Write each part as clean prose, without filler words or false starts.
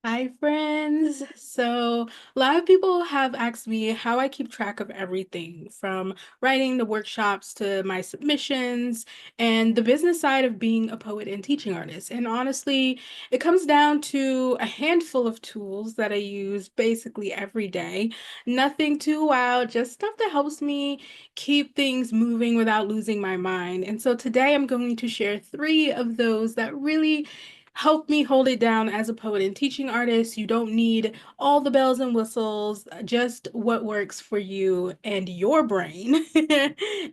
Hi, friends. So, a lot of people have asked me how I keep track of everything from writing the workshops to my submissions and the business side of being a poet and teaching artist. And honestly, it comes down to a handful of tools that I use basically every day. Nothing too wild, just stuff that helps me keep things moving without losing my mind. And so today I'm going to share three of those that really help me hold it down as a poet and teaching artist. You don't need all the bells and whistles, just what works for you and your brain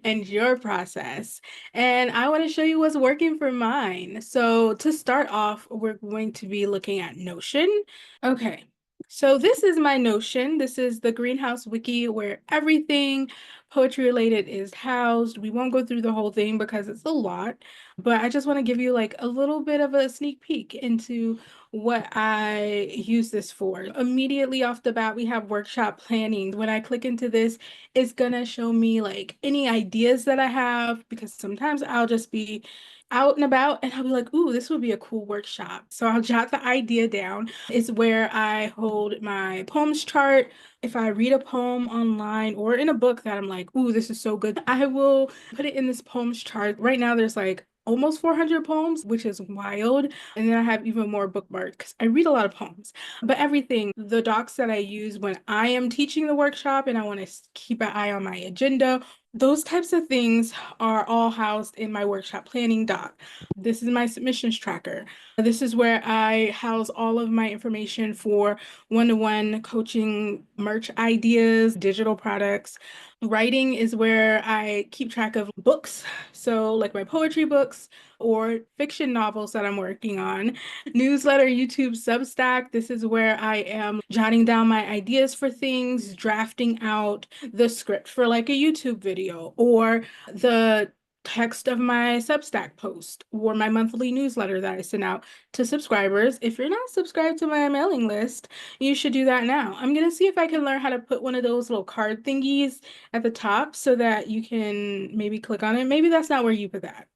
and your process. And I want to show you what's working for mine. So, to start off, we're going to be looking at Notion. Okay. So this is my Notion. This is the Greenhouse Wiki where everything poetry related is housed. We won't go through the whole thing because it's a lot, but I just want to give you like a little bit of a sneak peek into what I use this for. Immediately off the bat, we have workshop planning. When I click into this, it's gonna show me like any ideas that I have because sometimes I'll just be out and about and I'll be like, ooh, this would be a cool workshop. So I'll jot the idea down. It's where I hold my poems chart. If I read a poem online or in a book that I'm like, ooh, this is so good, I will put it in this poems chart. Right now, there's like almost 400 poems, which is wild. And then I have even more bookmarks because I read a lot of poems. But everything, the docs that I use when I am teaching the workshop and I want to keep an eye on my agenda, those types of things are all housed in my workshop planning doc. This is my submissions tracker. This is where I house all of my information for one-to-one coaching, merch ideas, digital products. Writing is where I keep track of books, so like my poetry books or fiction novels that I'm working on. Newsletter, YouTube, Substack. This is where I am jotting down my ideas for things, drafting out the script for like a YouTube video or the text of my Substack post or my monthly newsletter that I send out to subscribers. If you're not subscribed to my mailing list, you should do that now. I'm gonna see if I can learn how to put one of those little card thingies at the top so that you can maybe click on it. Maybe that's not where you put that.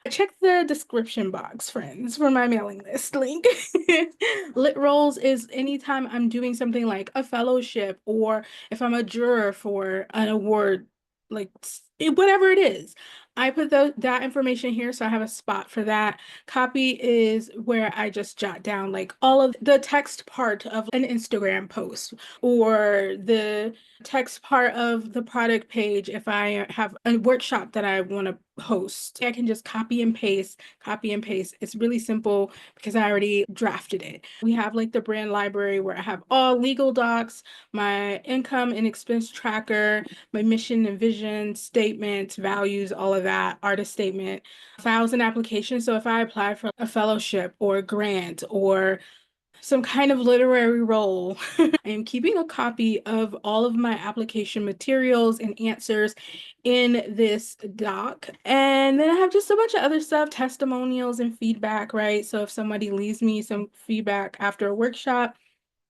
Check the description box, friends, for my mailing list link. Lit roles is anytime I'm doing something like a fellowship or if I'm a juror for an award, like whatever it is. I put that information here, so I have a spot for that. Copy is where I just jot down like all of the text part of an Instagram post or the text part of the product page if I have a workshop that I want to host. I can just copy and paste, copy and paste. It's really simple because I already drafted it. We have like the brand library where I have all legal docs, my income and expense tracker, my mission and vision statements, values, all of that, artist statement, files and applications. So if I apply for a fellowship or a grant or some kind of literary role. I am keeping a copy of all of my application materials and answers in this doc. And then I have just a bunch of other stuff, testimonials and feedback, right? So if somebody leaves me some feedback after a workshop,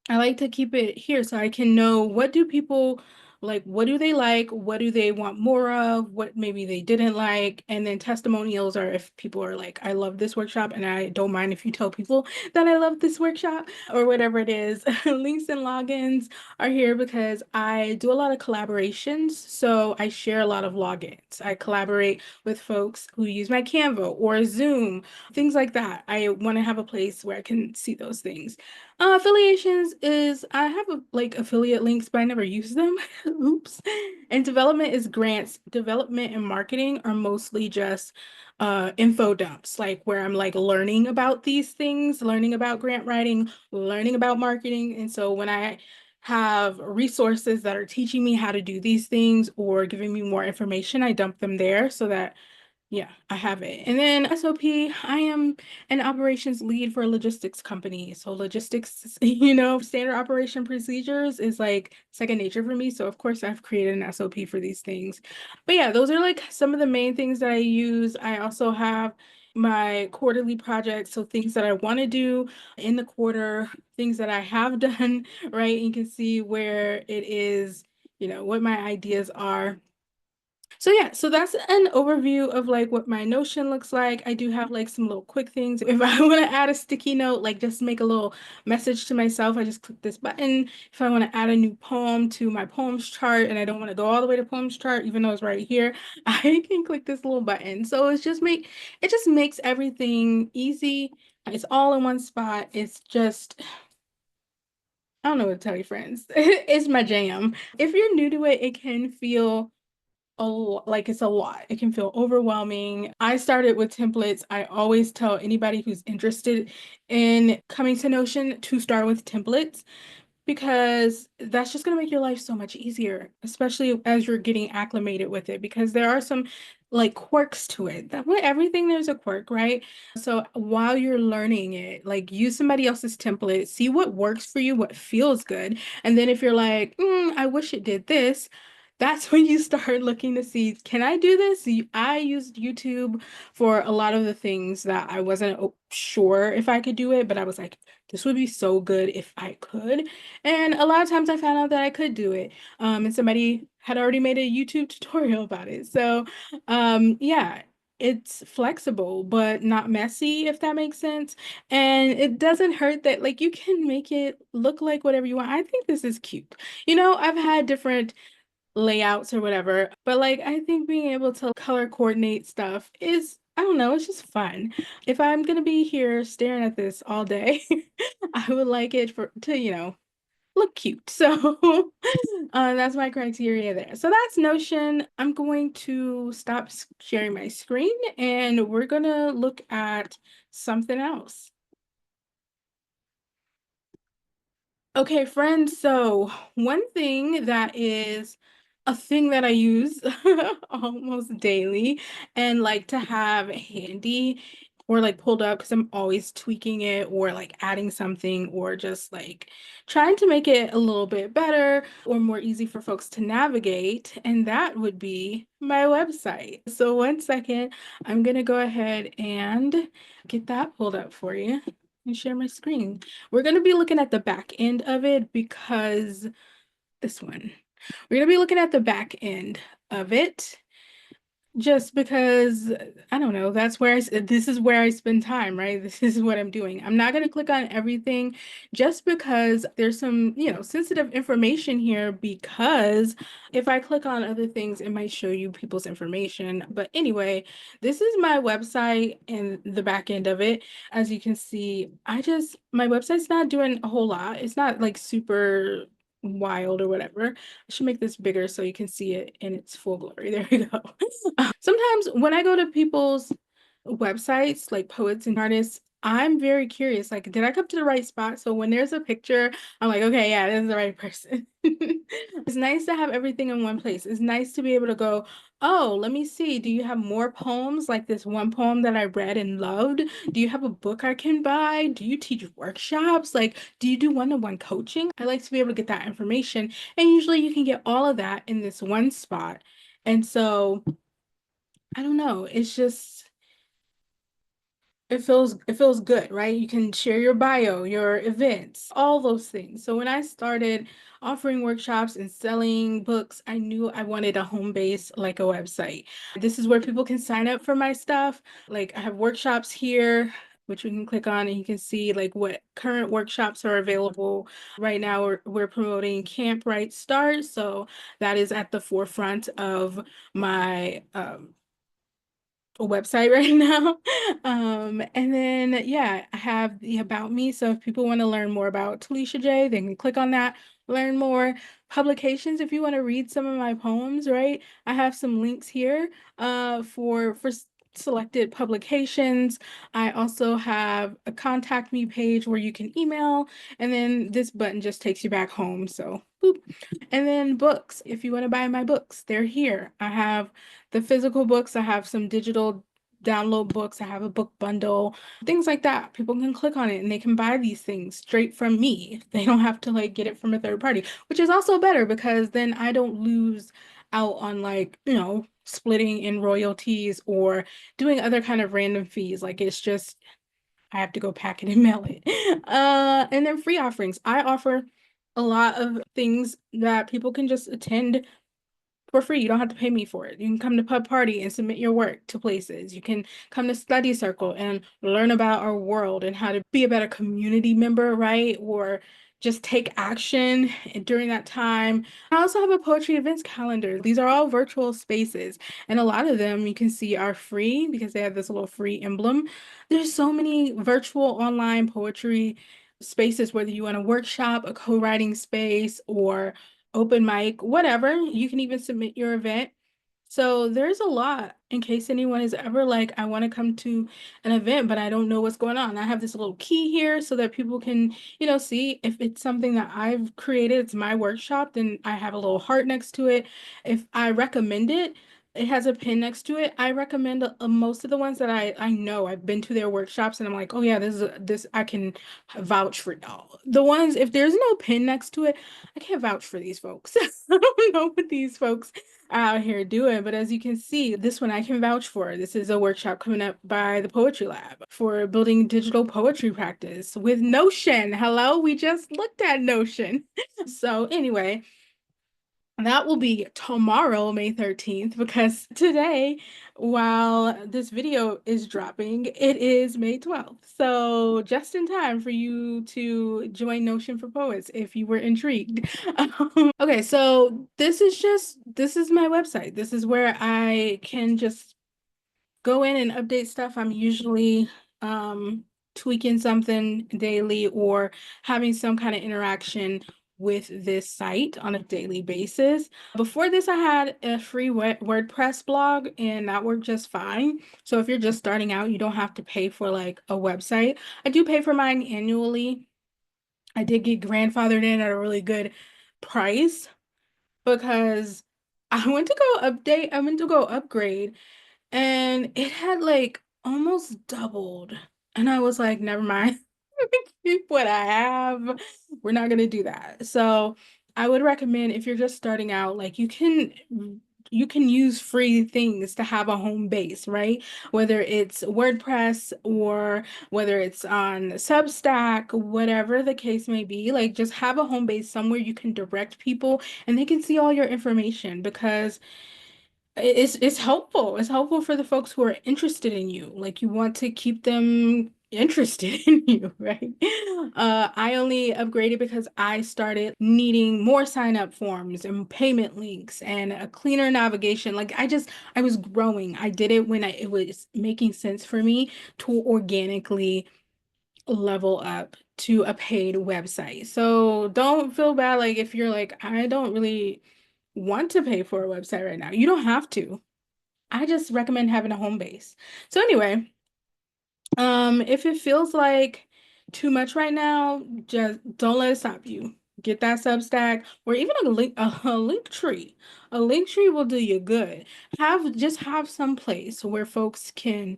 I like to keep it here so I can know what do people like, what do they like, what do they want more of, what maybe they didn't like, and then testimonials are if people are like, I love this workshop and I don't mind if you tell people that I love this workshop or whatever it is. Links and logins are here because I do a lot of collaborations, so I share a lot of logins. I collaborate with folks who use my Canva or Zoom, things like that. I want to have a place where I can see those things. Affiliations is I have like affiliate links, but I never use them. Oops. And development is grants. Development and marketing are mostly just info dumps, like where I'm like learning about these things, learning about grant writing, learning about marketing. And so when I have resources that are teaching me how to do these things or giving me more information, I dump them there so that yeah, I have it. And then SOP, I am an operations lead for a logistics company. So logistics, standard operation procedures is like second nature for me. So of course I've created an SOP for these things. But yeah, those are like some of the main things that I use. I also have my quarterly projects, so things that I want to do in the quarter, things that I have done, right? You can see where it is, what my ideas are. So yeah, so that's an overview of like what my Notion looks like. I do have like some little quick things. If I want to add a sticky note, like just make a little message to myself, I just click this button. If I want to add a new poem to my poems chart and I don't want to go all the way to poems chart, even though it's right here, I can click this little button. So it just makes everything easy. It's all in one spot. It's just I don't know what to tell you, friends. It's my jam. If you're new to it, it can feel like it's a lot. It can feel overwhelming. I started with templates. I always tell anybody who's interested in coming to Notion to start with templates because that's just going to make your life so much easier, especially as you're getting acclimated with it, because there are some like quirks to it. That with everything there's a quirk, right? So while you're learning it, like use somebody else's template, see what works for you, what feels good. And then if you're like, I wish it did this, that's when you start looking to see, can I do this? I used YouTube for a lot of the things that I wasn't sure if I could do it, but I was like, this would be so good if I could. And a lot of times I found out that I could do it. And somebody had already made a YouTube tutorial about it. So, yeah, it's flexible, but not messy, if that makes sense. And it doesn't hurt that, like, you can make it look like whatever you want. I think this is cute. I've had different layouts or whatever, but like, I think being able to color coordinate stuff is, I don't know, it's just fun. If I'm gonna be here staring at this all day, I would like it to, look cute. So that's my criteria there. So that's Notion. I'm going to stop sharing my screen and we're gonna look at something else. Okay, friends. So one thing that is a thing that I use almost daily and like to have handy or like pulled up because I'm always tweaking it or like adding something or just like trying to make it a little bit better or more easy for folks to navigate. And that would be my website. So one second, I'm gonna go ahead and get that pulled up for you and share my screen. We're going to be looking at the back end of it because this one, we're going to be looking at the back end of it just because I don't know, this is where I spend time, right? This is what I'm doing. I'm not going to click on everything just because there's some, sensitive information here because if I click on other things, it might show you people's information. But anyway, this is my website and the back end of it. As you can see, my website's not doing a whole lot. It's not like super wild or whatever. I should make this bigger so you can see it in its full glory. There we go. Sometimes when I go to people's websites, like poets and artists, I'm very curious, like, did I come to the right spot? So when there's a picture, I'm like, okay, yeah, this is the right person. It's nice to have everything in one place. It's nice to be able to go, oh, let me see. Do you have more poems like this one poem that I read and loved? Do you have a book I can buy? Do you teach workshops? Like, do you do one-on-one coaching? I like to be able to get that information. And usually you can get all of that in this one spot. And so I don't know. It's just it feels good, right? You can share your bio, your events, all those things. So when I started offering workshops and selling books, I knew I wanted a home base like a website. This is where people can sign up for my stuff. Like I have workshops here, which you can click on and you can see like what current workshops are available. Right now we're promoting Camp Right Start. So that is at the forefront of my website right now. And then yeah, I have the about me. So if people want to learn more about Talisha J, they can click on that, learn more. Publications, if you want to read some of my poems, right? I have some links here for selected publications. I also have a contact me page where you can email, and then this button just takes you back home. So boop. And then books, if you want to buy my books, they're here. I have the physical books, I have some digital download books, I have a book bundle, things like that. People can click on it and they can buy these things straight from me. They don't have to like get it from a third party, which is also better because then I don't lose out on like, splitting in royalties or doing other kind of random fees. Like it's just I have to go pack it and mail it. And then free offerings. I offer a lot of things that people can just attend for free. You don't have to pay me for it. You can come to Pub Party and submit your work to places. You can come to Study Circle and learn about our world and how to be a better community member, right? Or just take action during that time. I also have a poetry events calendar. These are all virtual spaces, and a lot of them you can see are free because they have this little free emblem. There's so many virtual online poetry spaces, whether you want a workshop, a co-writing space, or open mic, whatever. You can even submit your event. So there's a lot in case anyone is ever like, I want to come to an event, but I don't know what's going on. I have this little key here so that people can, see if it's something that I've created, it's my workshop, then I have a little heart next to it. If I recommend it, it has a pin next to it. I recommend most of the ones that I know. I've been to their workshops and I'm like, oh yeah, this I can vouch for y'all. The ones if there's no pin next to it, I can't vouch for these folks. I don't know what these folks out here doing. But as you can see, this one I can vouch for. This is a workshop coming up by the Poetry Lab for building digital poetry practice with Notion. Hello, we just looked at Notion. So anyway, that will be tomorrow, May 13th, because today, while this video is dropping, it is May 12th. So just in time for you to join Notion for Poets if you were intrigued. Okay, so this is my website. This is where I can just go in and update stuff. I'm usually tweaking something daily or having some kind of interaction with this site on a daily basis. Before this, I had a free WordPress blog and that worked just fine. So if you're just starting out, you don't have to pay for like a website. I do pay for mine annually. I did get grandfathered in at a really good price because I went to go upgrade and it had like almost doubled. And I was like, never mind. Keep what I have. We're not gonna do that. So I would recommend if you're just starting out, like you can use free things to have a home base, right? Whether it's WordPress or whether it's on Substack, whatever the case may be, like just have a home base somewhere you can direct people and they can see all your information because it's helpful. It's helpful for the folks who are interested in you. Like you want to keep them interested in you, right? I only upgraded because I started needing more sign up forms and payment links and a cleaner navigation. I was growing. I did it when it was making sense for me to organically level up to a paid website. So don't feel bad like if you're like, I don't really want to pay for a website right now. You don't have to. I just recommend having a home base. So anyway, if it feels like too much right now, just don't let it stop you. Get that Substack or even a link tree. A link tree will do you good. Have some place where folks can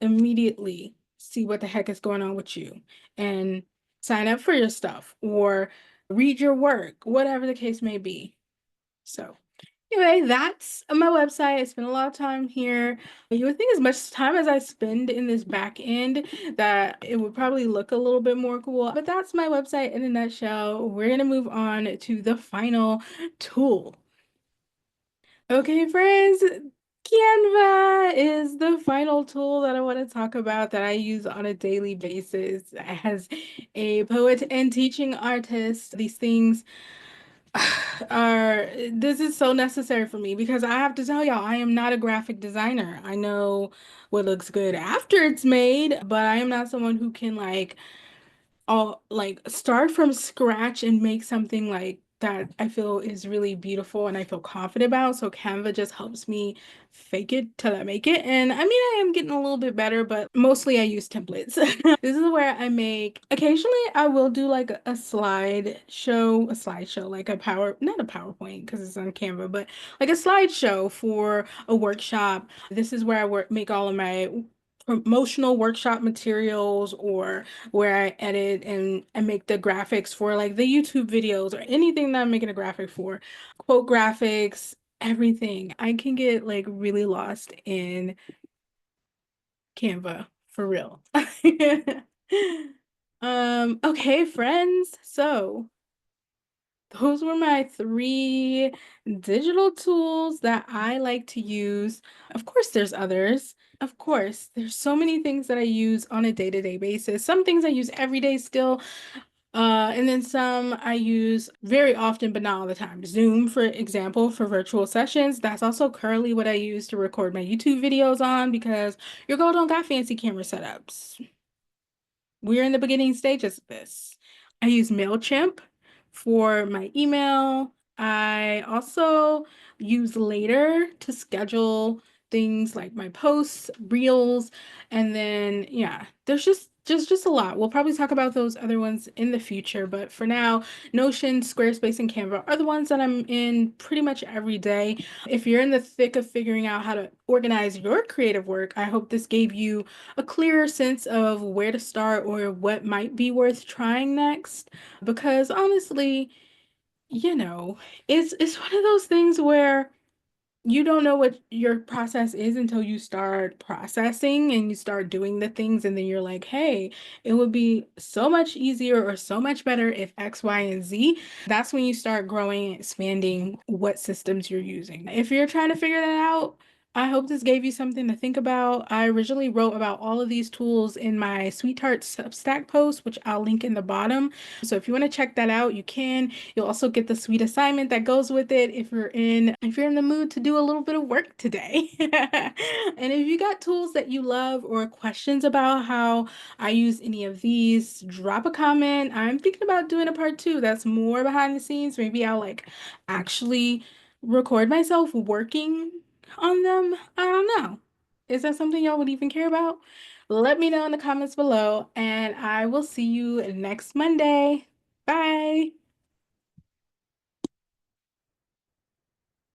immediately see what the heck is going on with you and sign up for your stuff or read your work, whatever the case may be. So anyway, that's my website. I spent a lot of time here. You would think as much time as I spend in this back end that it would probably look a little bit more cool, but that's my website in a nutshell. We're gonna move on to the final tool. Okay, friends, Canva is the final tool that I want to talk about that I use on a daily basis. As a poet and teaching artist, these things this is so necessary for me because I have to tell y'all, I am not a graphic designer. I know what looks good after it's made, but I am not someone who can all like start from scratch and make something like that I feel is really beautiful and I feel confident about. So Canva just helps me fake it till I make it. And I mean, I am getting a little bit better, but mostly I use templates. This is where I make, occasionally I will do like a slideshow, like not a PowerPoint because it's on Canva, but like a slideshow for a workshop. This is where I make all of my promotional workshop materials or where I edit and I make the graphics for like the YouTube videos or anything that I'm making a graphic for, quote graphics, everything. I can get like really lost in Canva for real. Okay, friends. So Those were my three digital tools that I like to use. Of course, there's others. Of course, there's so many things that I use on a day-to-day basis. Some things I use every day still, and then some I use very often, but not all the time. Zoom, for example, for virtual sessions. That's also currently what I use to record my YouTube videos on because your girl don't got fancy camera setups. We're in the beginning stages of this. I use MailChimp for my email. I also use Later to schedule things like my posts, reels, and then yeah, there's just a lot. We'll probably talk about those other ones in the future, but for now, Notion, Squarespace, and Canva are the ones that I'm in pretty much every day. If you're in the thick of figuring out how to organize your creative work, I hope this gave you a clearer sense of where to start or what might be worth trying next. Because honestly, you know, it's one of those things where you don't know what your process is until you start processing and you start doing the things, and then you're like, hey, it would be so much easier or so much better if X, Y, and Z. That's when you start growing and expanding what systems you're using. If you're trying to figure that out, I hope this gave you something to think about. I originally wrote about all of these tools in my Sweetheart Substack post, which I'll link in the bottom. So if you want to check that out, you can. You'll also get the sweet assignment that goes with it if you're in the mood to do a little bit of work today. And if you got tools that you love or questions about how I use any of these, drop a comment. I'm thinking about doing a part two that's more behind the scenes. Maybe I'll like actually record myself working on them. I don't know. Is that something y'all would even care about? Let me know in the comments below, and I will see you next Monday. Bye.